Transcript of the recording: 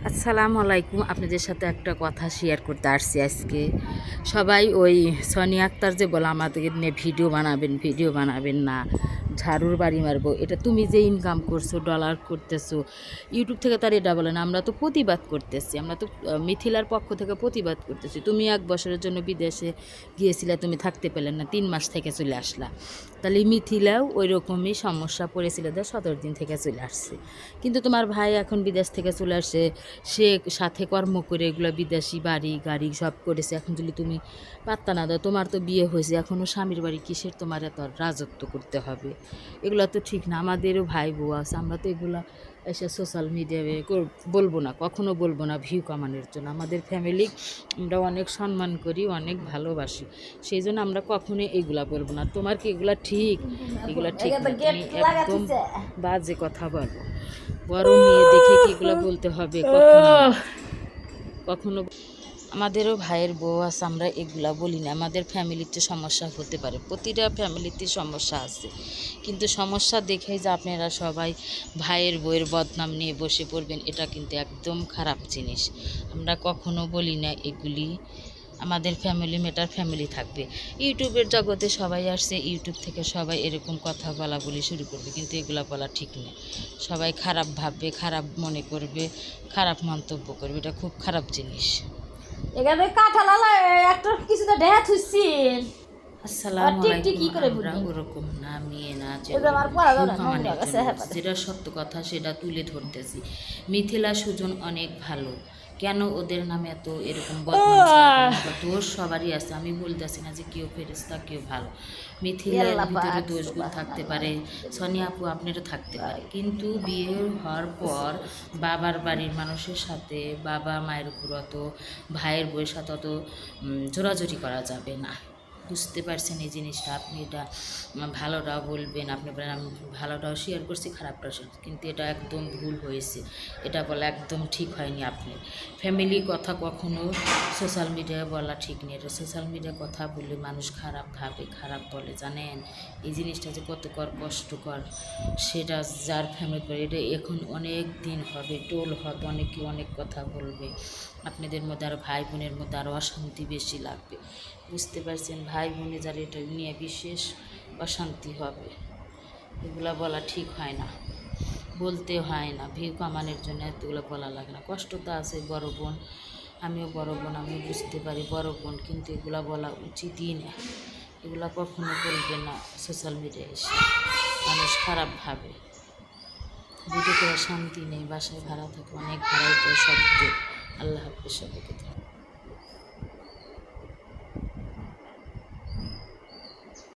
আসসালামু আলাইকুম। আপনাদের সাথে একটা কথা শেয়ার করতে আসছি আজকে। সবাই ওই সোনিয়া আক্তার যে বলে আমাদের নিয়ে ভিডিও বানাবেন না, ঝাড়ুর বাড়ি মারবো, এটা তুমি যে ইনকাম করছো, ডলার করতেছো ইউটিউব থেকে, তার এটা বলে না। আমরা তো প্রতিবাদ করতেছি, আমরা তো মিথিলার পক্ষ থেকে প্রতিবাদ করতেছি। তুমি 1 বছরের জন্য বিদেশে গিয়েছিলে, তুমি থাকতে পেলে না, 3 মাস থেকে চলে আসলা। তাহলে মিথিলাও ওই রকমই সমস্যা পড়েছিল, 17 দিন থেকে চলে আসছে। কিন্তু তোমার ভাই এখন বিদেশ থেকে চলে আসছে, সে সাথে কর্ম করে এগুলো বিদেশি বাড়ি গাড়ি সব করেছে। এখন যদি তুমি পাত্তা না দাও, তোমার তো বিয়ে হয়েছে, এখনও স্বামীর বাড়ি কিসের তোমার এত রাজত্ব করতে হবে? এগুলো তো ঠিক না। আমাদেরও ভাই বউ আছে, আমরা তো এগুলা এসে সোশ্যাল মিডিয়ায় বলবো না, কখনো বলবো না ভিউ কামানোর জন্য। আমাদের ফ্যামিলি আমরা অনেক সম্মান করি, অনেক ভালোবাসি, সেই জন্য আমরা কখনো এগুলা বলবো না। তোমার কি এগুলা ঠিক? এগুলা ঠিক না, তুমি একদম বাজে কথা বলো। বড় মেয়ে দেখে কি এগুলো বলতে হবে? কখনো আমাদেরও ভাইয়ের বউ আছে, আমরা এগুলা বলি না। আমাদের ফ্যামিলিতে সমস্যা হতে পারে, প্রতিটা ফ্যামিলিতে সমস্যা আছে, কিন্তু সমস্যা দেখেই যে আপনারা সবাই ভাইয়ের বউয়ের বদনাম নিয়ে বসে পড়বেন, এটা কিন্তু একদম খারাপ জিনিস। আমরা কখনো বলি না এগুলি। আমাদের ফ্যামিলি ম্যাটার, ফ্যামিলি থাকবে। ইউটিউবের জগতে সবাই আসছে, ইউটিউব থেকে সবাই এরকম কথা বলা বলি শুরু করবে, কিন্তু এগুলা বলা ঠিক নেই। সবাই খারাপ ভাববে, খারাপ মনে করবে, খারাপ মন্তব্য করবে, এটা খুব খারাপ জিনিস। এখানে কাঁঠালালা একটা কিছুতে দেখা থুইছিন। আসসালামু আলাইকুম। আমরা ওরকম না, মেয়ে না যেটা সত্য কথা সেটা তুলে ধরতেছি। মিথিলা সুজন অনেক ভালো, কেন ওদের নামে এত এরকম বদনাম? দোষ সবারই আছে, আমি বলতেছি না যে কেউ ফেরেশতা কেউ ভালো। মিথিলার ভিতরে দোষগুলো থাকতে পারে, সোনিয়া আপু আপনারও থাকতে পারে, কিন্তু বিয়ে হওয়ার পর বাবার বাড়ির মানুষের সাথে, বাবা মায়ের উপর অত, ভাইয়ের বউয়ের সাথে অত জোরাজুরি করা যাবে না। বুঝতে পারছেন এই জিনিসটা? আপনি এটা ভালোটাও বলবেন, আপনি বলেন আমি ভালোটাও শেয়ার করছি, খারাপটাও শেয়ার, কিন্তু এটা একদম ভুল হয়েছে, এটা বলা একদম ঠিক হয়নি। আপনি ফ্যামিলির কথা কখনো সোশ্যাল মিডিয়ায় বলা ঠিক নেই। এটা সোশ্যাল মিডিয়ায় কথা বললে মানুষ খারাপ ভাবে, খারাপ বলে, জানেন? এই জিনিসটা যে কতকর কষ্টকর, সেটা যার ফ্যামিলি করে, এটা এখন অনেক দিন হবে, টোল হবে, অনেকে অনেক কথা বলবে, আপনাদের মধ্যে আরও ভাই বোনের মধ্যে আরও অশান্তি বেশি লাগবে। বুঝতে পারছেন? ভাই বোনে যারা এটা নিয়ে বিশেষ অশান্তি হবে, এগুলো বলা ঠিক হয় না, বলতে হয় না। ভিউ কামানোর জন্য এতগুলো বলা লাগে না। কষ্ট তো আছে, বড় বোন, আমিও বড় বোন, আমি বুঝতে পারি বড় বোন, কিন্তু এগুলা বলা উচিতই না। এগুলা কখনো বলবে না সোশ্যাল মিডিয়ায় এসে, মানুষ খারাপ ভাবে। দুটো করে শান্তি নেই, বাসায় ভাড়া থাকে, অনেক ভাড়াই তো শব্দ। আল্লাহ হাফেজ সবাইকে।